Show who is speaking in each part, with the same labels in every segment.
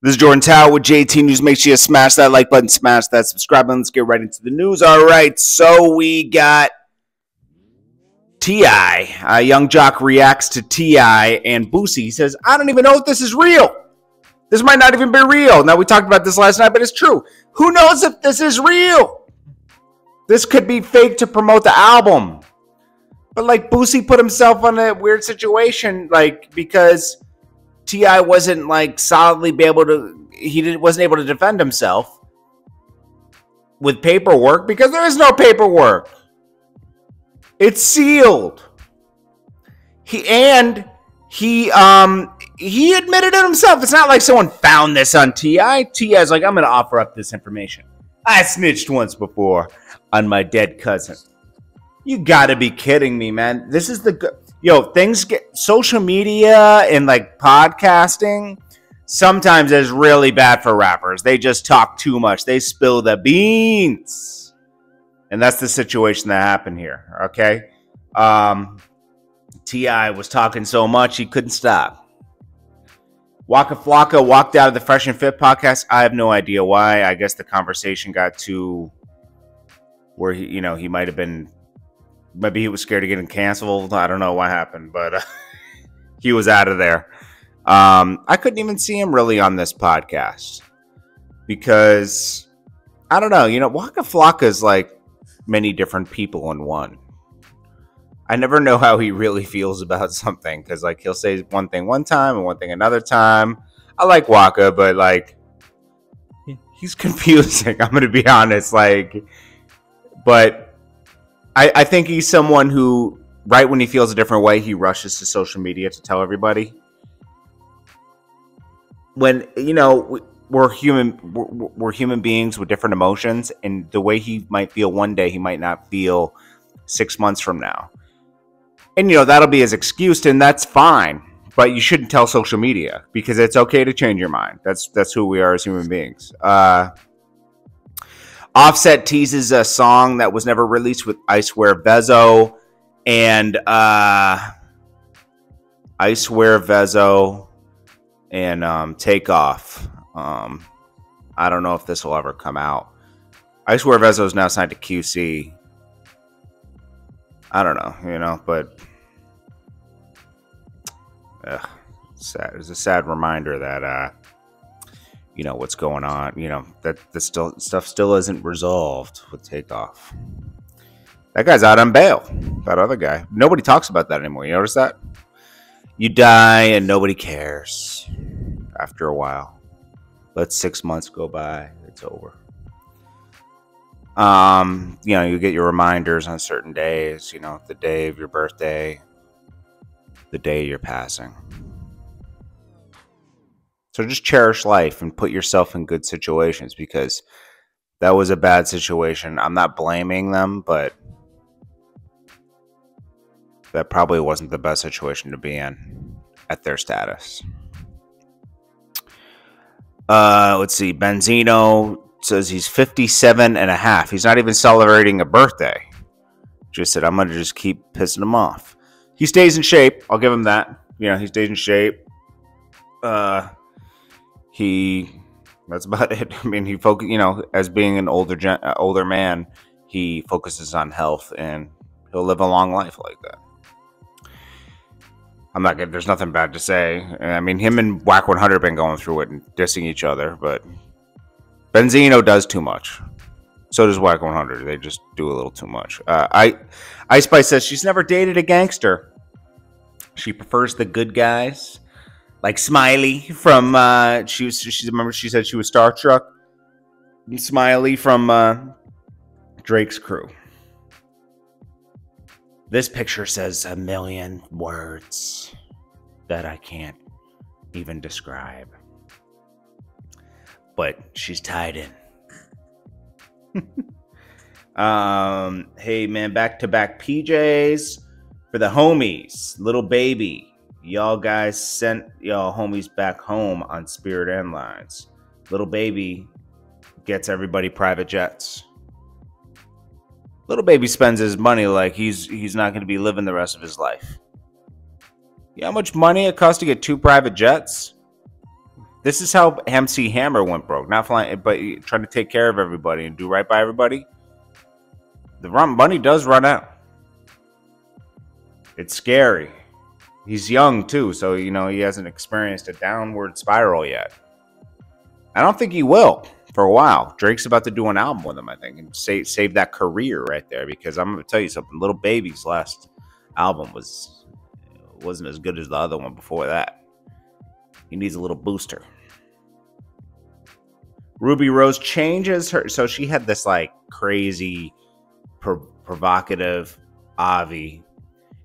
Speaker 1: This is Jordan Tower with JT News. Make sure you smash that like button, smash that subscribe button. Let's get right into the news. All right, so we got T.I. Young Jock reacts to T.I. and Boosie. He says, I don't even know if this is real. This might not even be real. Now, we talked about this last night, but it's true. Who knows if this is real? This could be fake to promote the album. But, like, Boosie put himself in a weird situation, like, because T.I. wasn't, like, solidly be able to, wasn't able to defend himself with paperwork because there is no paperwork. It's sealed. He admitted it himself. It's not like someone found this on T.I. T.I.'s like, I'm going to offer up this information. I snitched once before on my dead cousin. You got to be kidding me, man. This is things get social media and like podcasting sometimes is really bad for rappers. They just talk too much. They spill the beans. And that's the situation that happened here, okay? T.I. was talking so much he couldn't stop. Waka Flocka walked out of the Fresh and Fit podcast. I have no idea why. I guess the conversation got to where he might have been, maybe he was scared of getting canceled. I don't know what happened, but he was out of there. I couldn't even see him really on this podcast because I don't know. Waka Flocka is like many different people in one. I never know how he really feels about something because, like, he'll say one thing one time and one thing another time. I like Waka, but like, he's confusing. I'm gonna be honest, but I think he's someone who, right when he feels a different way, he rushes to social media to tell everybody. When we're human beings with different emotions, and the way he might feel one day, he might not feel 6 months from now. And, that'll be his excuse, and that's fine. But you shouldn't tell social media because it's okay to change your mind. That's who we are as human beings. Offset teases a song that was never released with I Swear Vezo and Takeoff. I don't know if this will ever come out. I Swear Vezo is now signed to QC. I don't know, but sad. It's a sad reminder that what's going on. That the stuff still isn't resolved with Takeoff. That guy's out on bail. That other guy. Nobody talks about that anymore. You notice that? You die and nobody cares. After a while, let 6 months go by. It's over. You get your reminders on certain days, the day of your birthday, the day you're passing. So just cherish life and put yourself in good situations because that was a bad situation. I'm not blaming them, but that probably wasn't the best situation to be in at their status. Let's see. Benzino says he's 57 and a half. He's not even celebrating a birthday. Just said, I'm going to just keep pissing him off. He stays in shape. I'll give him that. He stays in shape. That's about it. I mean, he as being an older man, he focuses on health and he'll live a long life like that. There's nothing bad to say. I mean, him and Whack 100 have been going through it and dissing each other, but Benzino does too much. So does Whack 100. They just do a little too much. Ice Spice says she's never dated a gangster. She prefers the good guys, like Smiley from. She said she was starstruck. Smiley from Drake's Crew. This picture says a million words that I can't even describe. But she's tied in. Hey, man, back-to-back PJs for the homies. Little Baby. Y'all guys sent y'all homies back home on Spirit Airlines. Little Baby gets everybody private jets. Little Baby spends his money like he's not going to be living the rest of his life. You know how much money it costs to get 2 private jets? This is how MC Hammer went broke. Not flying, but trying to take care of everybody and do right by everybody. The money does run out. It's scary. He's young too, so he hasn't experienced a downward spiral yet. I don't think he will for a while. Drake's about to do an album with him, I think, and save that career right there. Because I'm going to tell you something. Little Baby's last album wasn't as good as the other one before that. He needs a little booster. Ruby Rose changes her. So she had this like crazy, provocative Avi.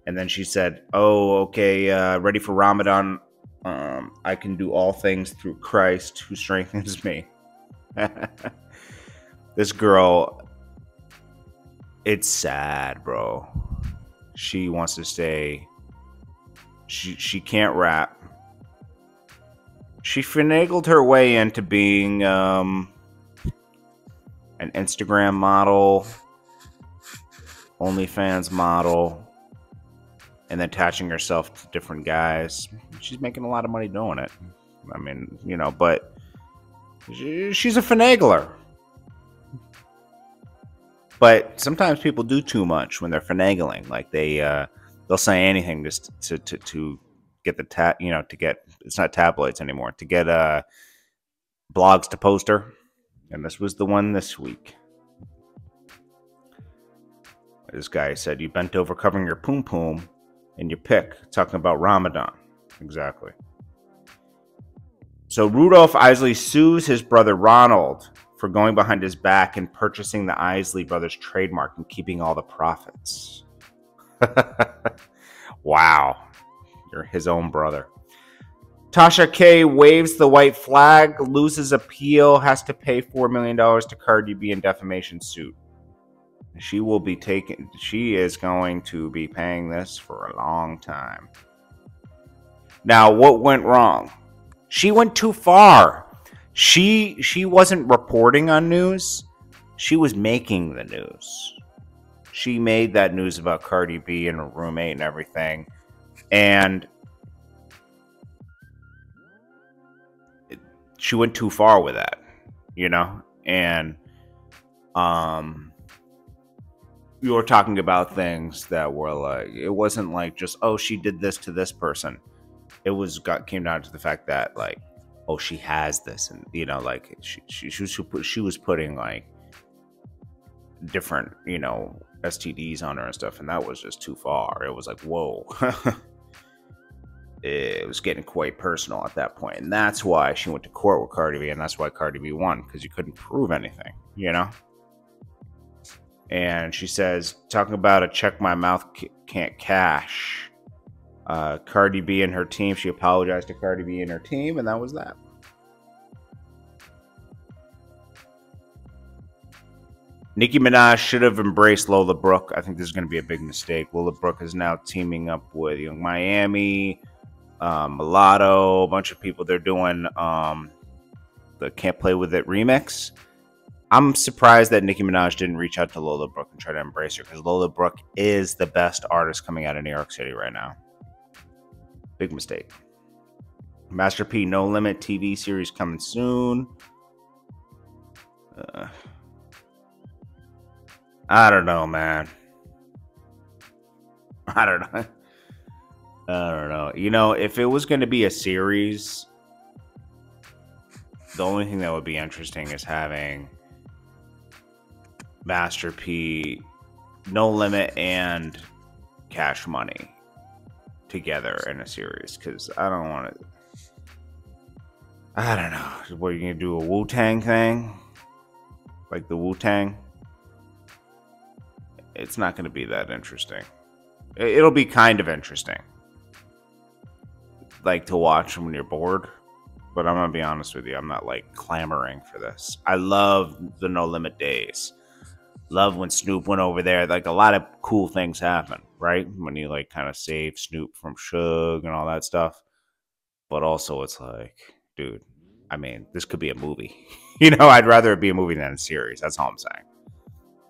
Speaker 1: And then she said, oh, okay, ready for Ramadan. I can do all things through Christ who strengthens me. This girl, it's sad, bro. She wants to stay. She can't rap. She finagled her way into being an Instagram model, OnlyFans model, and then attaching herself to different guys. She's making a lot of money doing it. I mean, but she's a finagler. But sometimes people do too much when they're finagling. Like they'll say anything just to get the to get, it's not tabloids anymore, to get blogs to post her. And this was the one this week. This guy said, you bent over covering your poom poom in your pic, talking about Ramadan. Exactly. So Rudolph Isley sues his brother Ronald for going behind his back and purchasing the Isley brothers trademark and keeping all the profits. Wow. You're his own brother. Tasha K waves the white flag, loses appeal, has to pay $4 million to Cardi B in defamation suit. She is going to be paying this for a long time. Now, what went wrong? She went too far. She wasn't reporting on news. She was making the news. She made that news about Cardi B and her roommate and everything. And she went too far with that, And you were talking about things that were like, it wasn't like just, oh, she did this to this person. It came down to the fact that like, oh, she has this, and like she was putting like different STDs on her and stuff, and that was just too far. It was like, whoa. It was getting quite personal at that point, and that's why she went to court with Cardi B, and that's why Cardi B won, because you couldn't prove anything, And she says, talking about a check my mouth can't cash. Cardi B and her team, she apologized to Cardi B and her team, and that was that. Nicki Minaj should have embraced Lola Brooke. I think this is going to be a big mistake. Lola Brooke is now teaming up with Young Miami, Mulatto, a bunch of people. They're doing the Can't Play With It remix. I'm surprised that Nicki Minaj didn't reach out to Lola Brooke and try to embrace her, because Lola Brooke is the best artist coming out of New York City right now. Big mistake. Master P, No Limit TV series coming soon. I don't know, man. I don't know. If it was going to be a series, the only thing that would be interesting is having Master P, No Limit, and Cash Money together in a series, because I don't want to. I don't know. What, are you going to do, a Wu-Tang thing? Like the Wu-Tang? It's not going to be that interesting. It'll be kind of interesting, like, to watch when you're bored. But I'm going to be honest with you, I'm not like clamoring for this. I love the No Limit days. Love when Snoop went over there. Like, a lot of cool things happen, right? When you like kind of save Snoop from Suge and all that stuff. But also it's like, dude, I mean, this could be a movie. I'd rather it be a movie than a series. That's all I'm saying.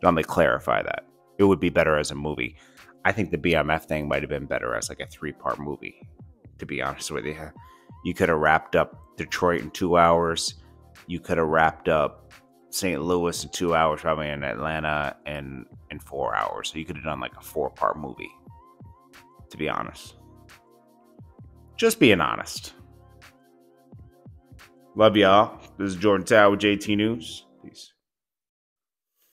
Speaker 1: Let me clarify that. It would be better as a movie. I think the BMF thing might have been better as like a 3-part movie, to be honest with you. You could have wrapped up Detroit in 2 hours. You could have wrapped up St. Louis in 2 hours, probably in Atlanta in 4 hours. So you could have done like a 4-part movie, to be honest. Just being honest. Love y'all. This is Jordan Tower with JT News.